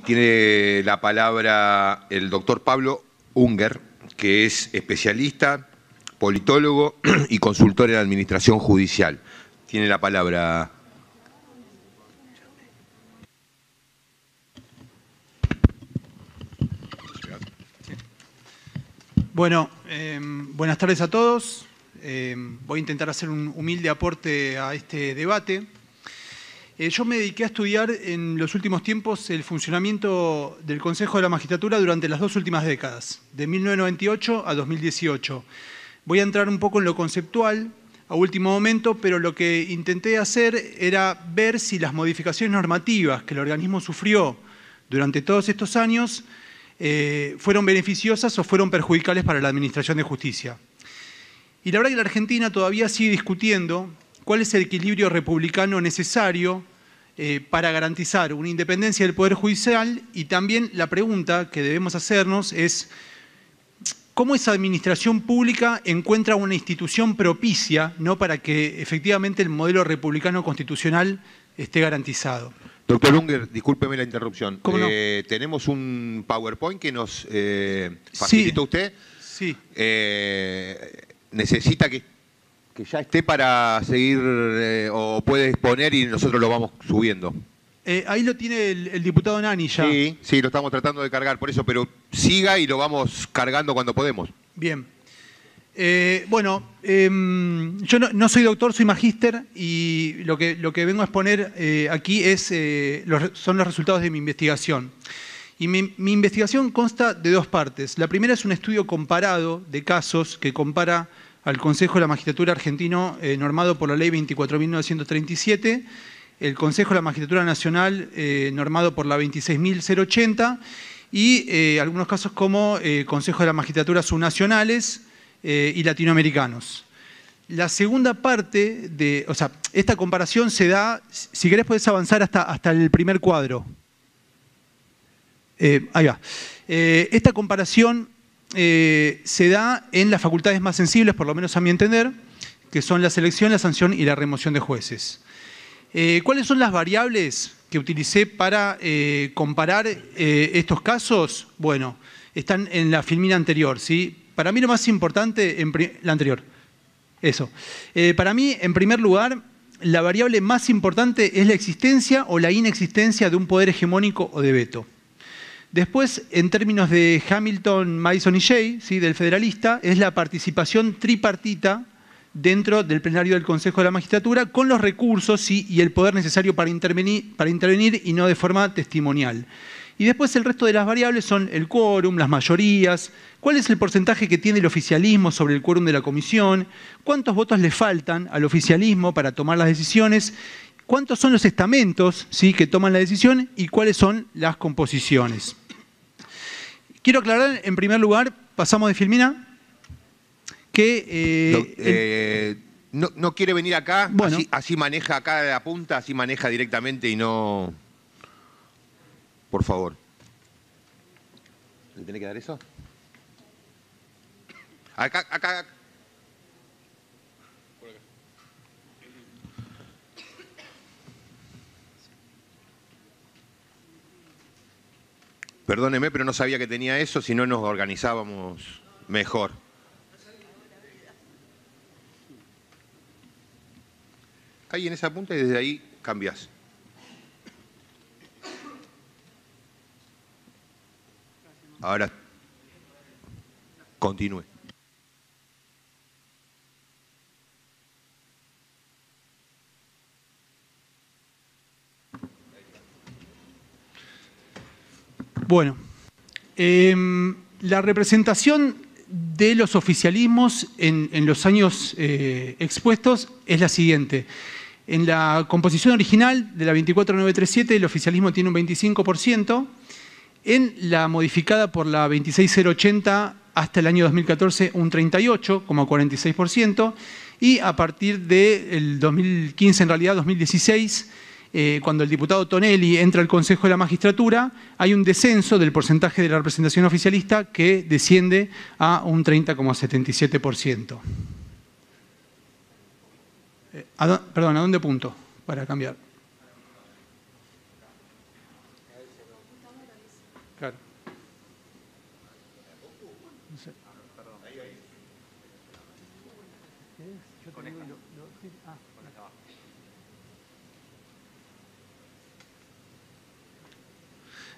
Tiene la palabra el doctor Pablo Unger, que es especialista, politólogo y consultor en administración judicial. Tiene la palabra. Bueno, buenas tardes a todos. Voy a intentar hacer un humilde aporte a este debate. Yo me dediqué a estudiar en los últimos tiempos el funcionamiento del Consejo de la Magistratura durante las dos últimas décadas, de 1998 a 2018. Voy a entrar un poco en lo conceptual a último momento, pero lo que intenté hacer era ver si las modificaciones normativas que el organismo sufrió durante todos estos años fueron beneficiosas o fueron perjudiciales para la administración de justicia. Y la verdad que la Argentina todavía sigue discutiendo cuál es el equilibrio republicano necesario para garantizar una independencia del Poder Judicial, y también la pregunta que debemos hacernos es cómo esa administración pública encuentra una institución propicia, ¿no?, para que efectivamente el modelo republicano constitucional esté garantizado. Doctor Unger, discúlpeme la interrupción. ¿Cómo no? Tenemos un PowerPoint que nos facilitó usted. Sí. ¿Necesita que ya esté para seguir o puede exponer y nosotros lo vamos subiendo? Ahí lo tiene el diputado Nani ya. Sí, lo estamos tratando de cargar por eso, pero siga y lo vamos cargando cuando podemos. Bien. Yo no soy doctor, soy magíster, y lo que vengo a exponer aquí son los resultados de mi investigación. Y mi investigación consta de dos partes. La primera es un estudio comparado de casos que compara al Consejo de la Magistratura argentino normado por la Ley 24.937, el Consejo de la Magistratura Nacional normado por la 26.080 y algunos casos como Consejo de la Magistratura subnacionales y latinoamericanos. La segunda parte esta comparación se da, si querés podés avanzar hasta el primer cuadro. Ahí va. Esta comparación se da en las facultades más sensibles, por lo menos a mi entender, que son la selección, la sanción y la remoción de jueces. ¿Cuáles son las variables que utilicé para comparar estos casos? Bueno, están en la filmina anterior, ¿sí? Para mí lo más importante, la anterior, eso. Para mí, en primer lugar, la variable más importante es la existencia o la inexistencia de un poder hegemónico o de veto. Después, en términos de Hamilton, Madison y Jay, ¿sí?, del federalista, es la participación tripartita dentro del plenario del Consejo de la Magistratura con los recursos, ¿sí?, y el poder necesario para intervenir y no de forma testimonial. Y después el resto de las variables son el quórum, las mayorías, cuál es el porcentaje que tiene el oficialismo sobre el quórum de la comisión, cuántos votos le faltan al oficialismo para tomar las decisiones, cuántos son los estamentos, ¿sí?, que toman la decisión y cuáles son las composiciones. Quiero aclarar, en primer lugar, pasamos de filmina, que... no quiere venir acá, bueno, así maneja acá la punta, así maneja directamente y no... Por favor. ¿Le tiene que dar eso? Acá. Perdóneme, pero no sabía que tenía eso, si no nos organizábamos mejor. Ahí en esa punta y desde ahí cambias. Ahora, continúe. Bueno, la representación de los oficialismos en los años expuestos es la siguiente. En la composición original de la 24.937 el oficialismo tiene un 25%, en la modificada por la 26.080 hasta el año 2014 un 38,46%, y a partir del 2015, en realidad 2016, cuando el diputado Tonelli entra al Consejo de la Magistratura, hay un descenso del porcentaje de la representación oficialista que desciende a un 30,77%. Perdón, ¿a dónde punto? Para cambiar. Claro. No sé.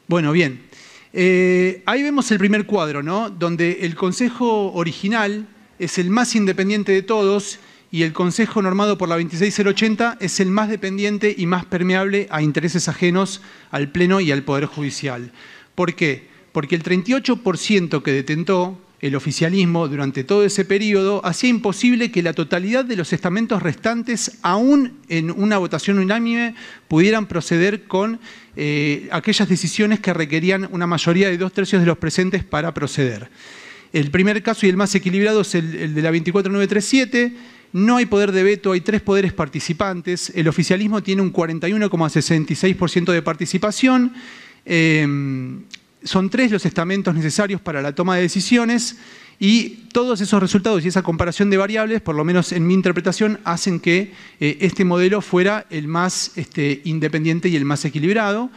Bueno, bien. Ahí vemos el primer cuadro, ¿no? Donde el consejo original es el más independiente de todos y el consejo normado por la 26080 es el más dependiente y más permeable a intereses ajenos al Pleno y al Poder Judicial. ¿Por qué? Porque el 38% que detentó el oficialismo durante todo ese periodo hacía imposible que la totalidad de los estamentos restantes, aún en una votación unánime, pudieran proceder con aquellas decisiones que requerían una mayoría de 2/3 de los presentes para proceder. El primer caso y el más equilibrado es el de la 24937. No hay poder de veto, hay 3 poderes participantes. El oficialismo tiene un 41,66% de participación. Son 3 los estamentos necesarios para la toma de decisiones y todos esos resultados y esa comparación de variables, por lo menos en mi interpretación, hacen que este modelo fuera el más independiente y el más equilibrado.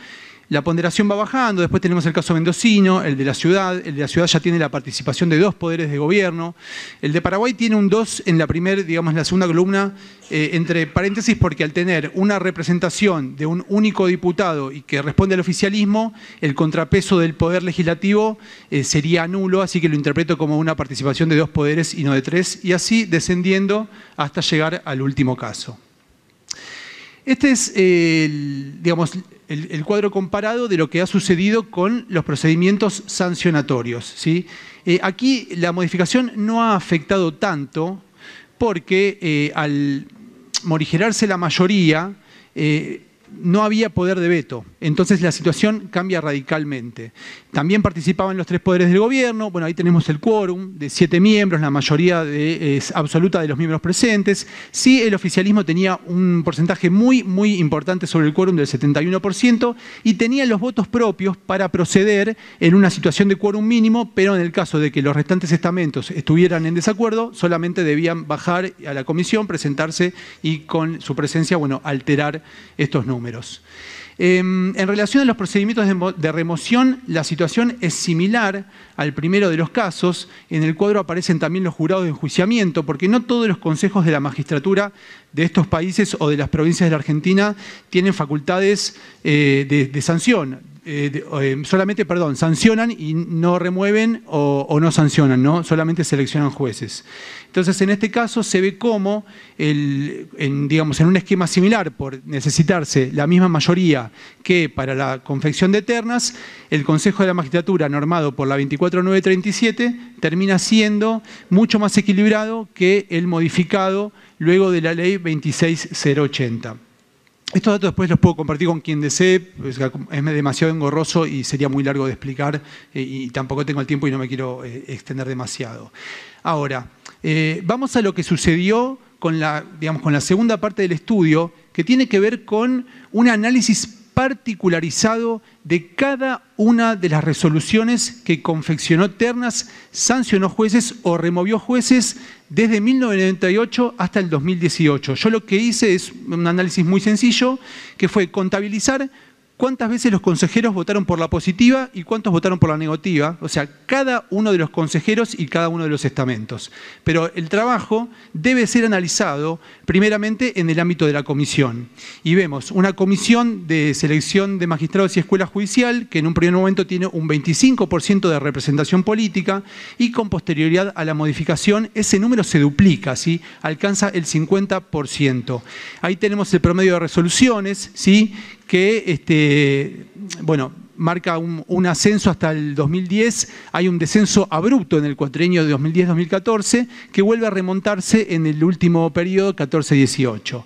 La ponderación va bajando, después tenemos el caso mendocino, el de la ciudad ya tiene la participación de 2 poderes de gobierno, el de Paraguay tiene un 2 en la segunda columna, entre paréntesis, porque al tener una representación de un único diputado y que responde al oficialismo, el contrapeso del poder legislativo sería nulo, así que lo interpreto como una participación de 2 poderes y no de 3, y así descendiendo hasta llegar al último caso. Este es el cuadro comparado de lo que ha sucedido con los procedimientos sancionatorios, ¿sí? Aquí la modificación no ha afectado tanto porque al morigerarse la mayoría no había poder de veto, entonces la situación cambia radicalmente. También participaban los 3 poderes del gobierno, bueno, ahí tenemos el quórum de 7 miembros, la mayoría absoluta de los miembros presentes. Sí, el oficialismo tenía un porcentaje muy importante sobre el quórum del 71% y tenía los votos propios para proceder en una situación de quórum mínimo, pero en el caso de que los restantes estamentos estuvieran en desacuerdo, solamente debían bajar a la comisión, presentarse y con su presencia, bueno, alterar estos números. En relación a los procedimientos de remoción, la situación es similar al primero de los casos. En el cuadro aparecen también los jurados de enjuiciamiento, porque no todos los consejos de la magistratura de estos países o de las provincias de la Argentina tienen facultades de sanción. Sancionan y no remueven o no sancionan, ¿no? Solamente seleccionan jueces. Entonces, en este caso se ve cómo, en un esquema similar, por necesitarse la misma mayoría que para la confección de ternas, el Consejo de la Magistratura, normado por la 24937, termina siendo mucho más equilibrado que el modificado luego de la ley 26080. Estos datos después los puedo compartir con quien desee, pues es demasiado engorroso y sería muy largo de explicar y tampoco tengo el tiempo y no me quiero extender demasiado. Ahora, vamos a lo que sucedió con la segunda parte del estudio, que tiene que ver con un análisis particularizado de cada una de las resoluciones que confeccionó ternas, sancionó jueces o removió jueces desde 1998 hasta el 2018. Yo lo que hice es un análisis muy sencillo, que fue contabilizar cuántas veces los consejeros votaron por la positiva y cuántos votaron por la negativa, o sea, cada uno de los consejeros y cada uno de los estamentos. Pero el trabajo debe ser analizado primeramente en el ámbito de la comisión. Y vemos una comisión de selección de magistrados y escuela judicial que en un primer momento tiene un 25% de representación política y con posterioridad a la modificación ese número se duplica, ¿sí? Alcanza el 50%. Ahí tenemos el promedio de resoluciones, ¿sí? Que marca un ascenso hasta el 2010, hay un descenso abrupto en el cuatrienio de 2010-2014 que vuelve a remontarse en el último periodo 14-18.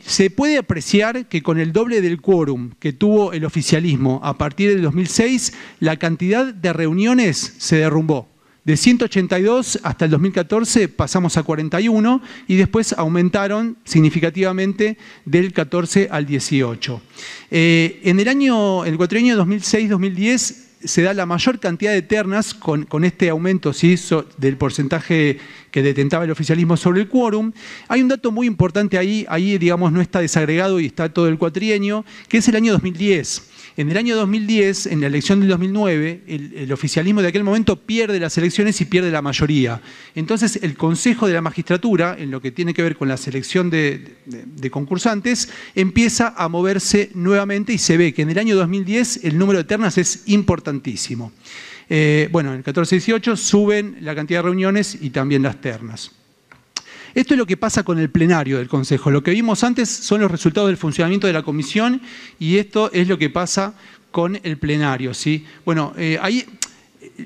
Se puede apreciar que con el doble del quórum que tuvo el oficialismo a partir del 2006, la cantidad de reuniones se derrumbó. De 182 hasta el 2014 pasamos a 41 y después aumentaron significativamente del 14 al 18. En el cuatrienio 2006-2010 se da la mayor cantidad de ternas con este aumento, ¿sí? Del porcentaje que detentaba el oficialismo sobre el quórum. Hay un dato muy importante ahí no está desagregado y está todo el cuatrienio, que es el año 2010. En el año 2010, en la elección del 2009, el oficialismo de aquel momento pierde las elecciones y pierde la mayoría. Entonces, el Consejo de la Magistratura, en lo que tiene que ver con la selección de concursantes, empieza a moverse nuevamente y se ve que en el año 2010 el número de ternas es importantísimo. Bueno, en el 14-18 suben la cantidad de reuniones y también las ternas. Esto es lo que pasa con el plenario del Consejo. Lo que vimos antes son los resultados del funcionamiento de la comisión y esto es lo que pasa con el plenario, ¿sí? Bueno, ahí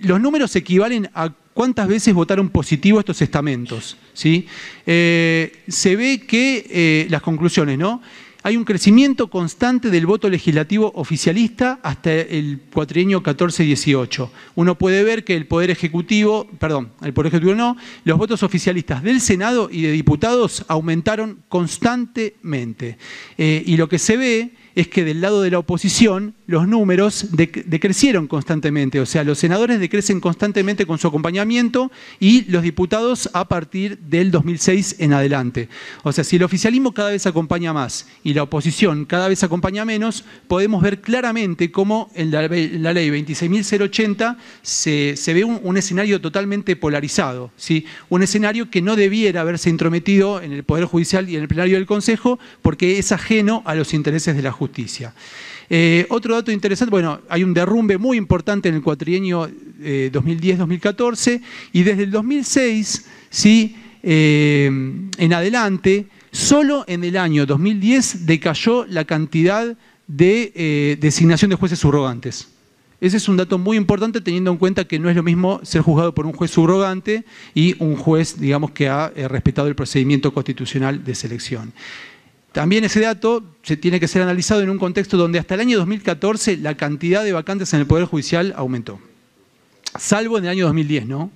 los números equivalen a cuántas veces votaron positivo estos estamentos, ¿sí? Se ve que las conclusiones, ¿no? Hay un crecimiento constante del voto legislativo oficialista hasta el cuatrienio 14-18. Uno puede ver que el Poder Ejecutivo no, los votos oficialistas del Senado y de diputados aumentaron constantemente. Y lo que se ve es que del lado de la oposición los números decrecieron constantemente, o sea, los senadores decrecen constantemente con su acompañamiento y los diputados a partir del 2006 en adelante. O sea, si el oficialismo cada vez acompaña más y la oposición cada vez acompaña menos, podemos ver claramente cómo en la ley 26.080 se ve un escenario totalmente polarizado, ¿sí? Un escenario que no debiera haberse intrometido en el Poder Judicial y en el plenario del Consejo porque es ajeno a los intereses de la justicia. Otro dato interesante, bueno, hay un derrumbe muy importante en el cuatrienio 2010-2014 y desde el 2006, ¿sí? En adelante, solo en el año 2010 decayó la cantidad de designación de jueces subrogantes. Ese es un dato muy importante teniendo en cuenta que no es lo mismo ser juzgado por un juez subrogante y un juez, digamos, que ha respetado el procedimiento constitucional de selección. También ese dato tiene que ser analizado en un contexto donde hasta el año 2014 la cantidad de vacantes en el Poder Judicial aumentó. Salvo en el año 2010, ¿no?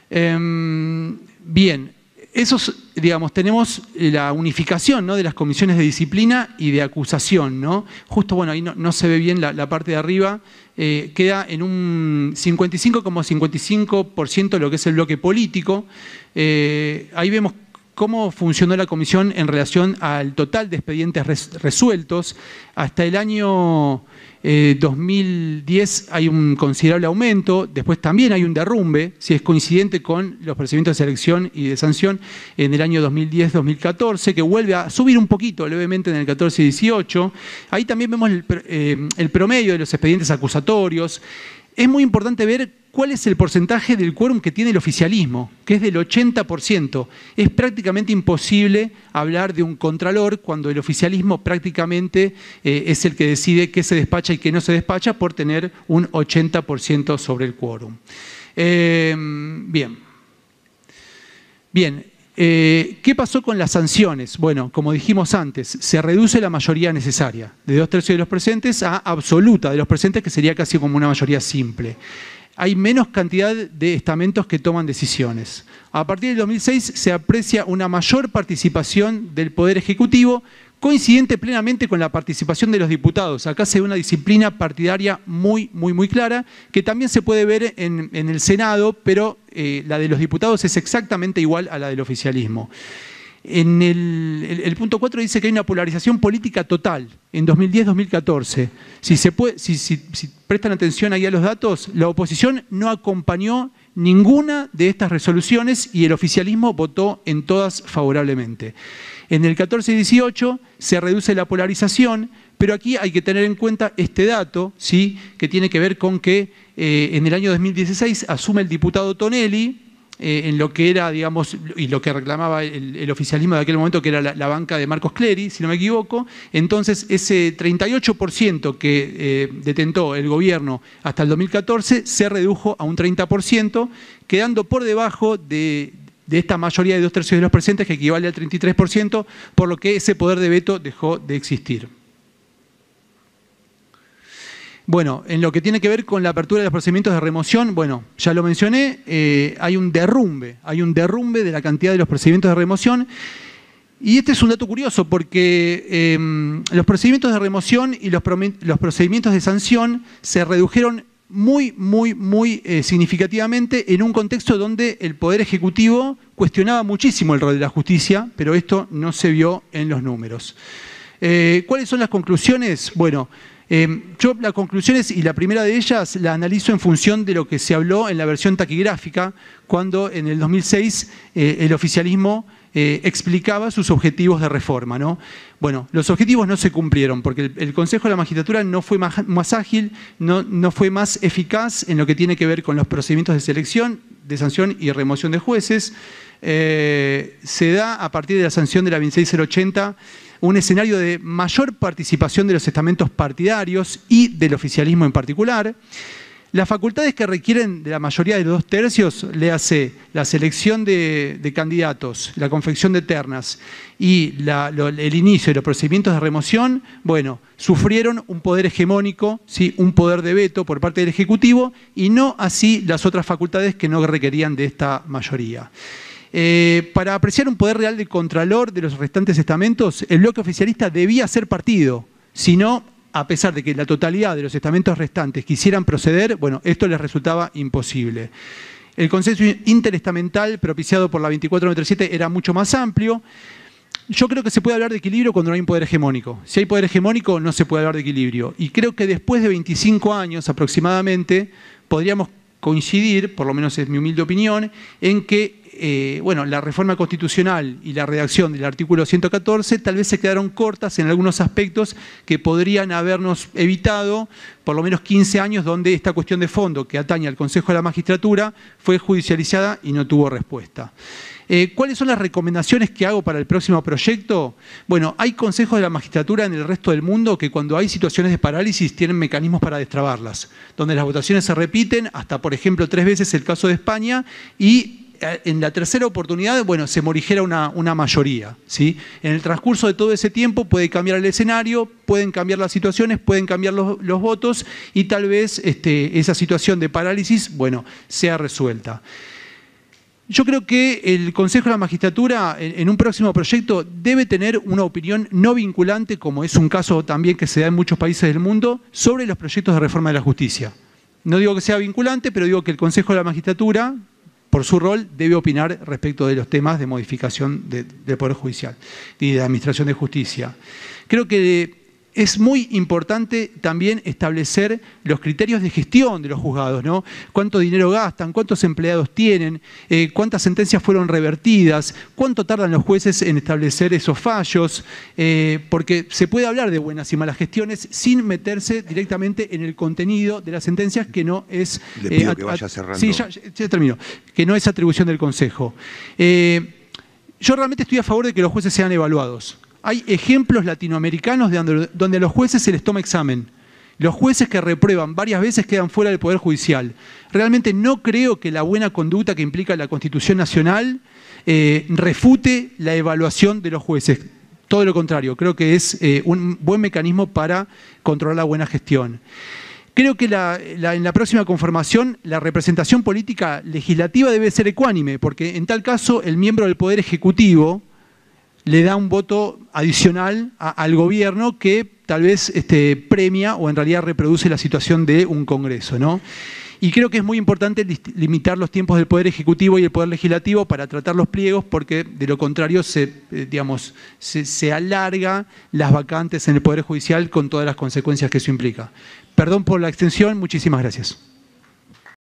Bien, digamos, tenemos la unificación, ¿no?, de las comisiones de disciplina y de acusación, ¿no? Justo, bueno, ahí no se ve bien la parte de arriba, queda en un 55,55% lo que es el bloque político. Ahí vemos cómo funcionó la comisión en relación al total de expedientes resueltos. Hasta el año 2010 hay un considerable aumento, después también hay un derrumbe, si es coincidente con los procedimientos de selección y de sanción en el año 2010-2014, que vuelve a subir un poquito levemente en el 14-18. Ahí también vemos el promedio de los expedientes acusatorios. Es muy importante ver cuál es el porcentaje del quórum que tiene el oficialismo, que es del 80%. Es prácticamente imposible hablar de un contralor cuando el oficialismo prácticamente es el que decide qué se despacha y qué no se despacha por tener un 80% sobre el quórum. Bien. ¿Qué pasó con las sanciones? Bueno, como dijimos antes, se reduce la mayoría necesaria, de 2/3 de los presentes a absoluta de los presentes, que sería casi como una mayoría simple. Hay menos cantidad de estamentos que toman decisiones. A partir del 2006 se aprecia una mayor participación del Poder Ejecutivo, coincidente plenamente con la participación de los diputados. Acá se ve una disciplina partidaria muy clara, que también se puede ver en el Senado, pero la de los diputados es exactamente igual a la del oficialismo. En el punto 4 dice que hay una polarización política total en 2010-2014. Si prestan atención ahí a los datos, la oposición no acompañó ninguna de estas resoluciones y el oficialismo votó en todas favorablemente. En el 14-18 se reduce la polarización, pero aquí hay que tener en cuenta este dato, ¿sí?, que tiene que ver con que en el año 2016 asume el diputado Tonelli, en lo que era, digamos, y lo que reclamaba el oficialismo de aquel momento, que era la banca de Marcos Clery, si no me equivoco. Entonces, ese 38% que detentó el gobierno hasta el 2014 se redujo a un 30%, quedando por debajo de esta mayoría de 2/3 de los presentes, que equivale al 33%, por lo que ese poder de veto dejó de existir. Bueno, en lo que tiene que ver con la apertura de los procedimientos de remoción, bueno, ya lo mencioné, hay un derrumbe de la cantidad de los procedimientos de remoción. Y este es un dato curioso porque los procedimientos de remoción y los procedimientos de sanción se redujeron muy significativamente en un contexto donde el Poder Ejecutivo cuestionaba muchísimo el rol de la justicia, pero esto no se vio en los números. ¿Cuáles son las conclusiones? Bueno, Yo las conclusiones, y la primera de ellas, la analizo en función de lo que se habló en la versión taquigráfica, cuando en el 2006 el oficialismo explicaba sus objetivos de reforma, ¿no? Bueno, los objetivos no se cumplieron porque el Consejo de la Magistratura no fue más ágil, no fue más eficaz en lo que tiene que ver con los procedimientos de selección, de sanción y remoción de jueces. Se da a partir de la sanción de la 26080 un escenario de mayor participación de los estamentos partidarios y del oficialismo en particular. Las facultades que requieren de la mayoría de los 2/3, léase la selección de candidatos, la confección de ternas y el inicio de los procedimientos de remoción, bueno, sufrieron un poder hegemónico, ¿sí? Un poder de veto por parte del Ejecutivo, y no así las otras facultades que no requerían de esta mayoría. Para apreciar un poder real de contralor de los restantes estamentos, el bloque oficialista debía ser partido, si no, a pesar de que la totalidad de los estamentos restantes quisieran proceder, bueno, esto les resultaba imposible. El consenso interestamental propiciado por la 24937 era mucho más amplio. Yo creo que se puede hablar de equilibrio cuando no hay un poder hegemónico. Si hay poder hegemónico, no se puede hablar de equilibrio. Y creo que después de 25 años aproximadamente, podríamos coincidir, por lo menos es mi humilde opinión, en que bueno, la reforma constitucional y la redacción del artículo 114 tal vez se quedaron cortas en algunos aspectos que podrían habernos evitado por lo menos 15 años donde esta cuestión de fondo que atañe al Consejo de la Magistratura fue judicializada y no tuvo respuesta. ¿Cuáles son las recomendaciones que hago para el próximo proyecto? Bueno, hay consejos de la magistratura en el resto del mundo que cuando hay situaciones de parálisis tienen mecanismos para destrabarlas, donde las votaciones se repiten, hasta por ejemplo 3 veces el caso de España, y en la tercera oportunidad, bueno, se morigera una mayoría, ¿sí? En el transcurso de todo ese tiempo puede cambiar el escenario, pueden cambiar las situaciones, pueden cambiar los votos y tal vez esa situación de parálisis, bueno, sea resuelta. Yo creo que el Consejo de la Magistratura en un próximo proyecto debe tener una opinión no vinculante, como es un caso también que se da en muchos países del mundo, sobre los proyectos de reforma de la justicia. No digo que sea vinculante, pero digo que el Consejo de la Magistratura, por su rol, debe opinar respecto de los temas de modificación del Poder Judicial y de Administración de Justicia. Creo que es muy importante también establecer los criterios de gestión de los juzgados, ¿no? Cuánto dinero gastan, cuántos empleados tienen, cuántas sentencias fueron revertidas, cuánto tardan los jueces en establecer esos fallos, porque se puede hablar de buenas y malas gestiones sin meterse directamente en el contenido de las sentencias, que no es... Le pido que vaya cerrando. Sí, ya termino. Que no es atribución del Consejo. Yo realmente estoy a favor de que los jueces sean evaluados. Hay ejemplos latinoamericanos donde a los jueces se les toma examen. Los jueces que reprueban varias veces quedan fuera del Poder Judicial. Realmente no creo que la buena conducta que implica la Constitución Nacional refute la evaluación de los jueces. Todo lo contrario, creo que es un buen mecanismo para controlar la buena gestión. Creo que en la próxima conformación la representación política legislativa debe ser ecuánime, porque en tal caso el miembro del Poder Ejecutivo le da un voto adicional al gobierno que tal vez premia o en realidad reproduce la situación de un Congreso, ¿no? Y creo que es muy importante limitar los tiempos del Poder Ejecutivo y el Poder Legislativo para tratar los pliegos, porque de lo contrario se alarga las vacantes en el Poder Judicial con todas las consecuencias que eso implica. Perdón por la extensión, muchísimas gracias.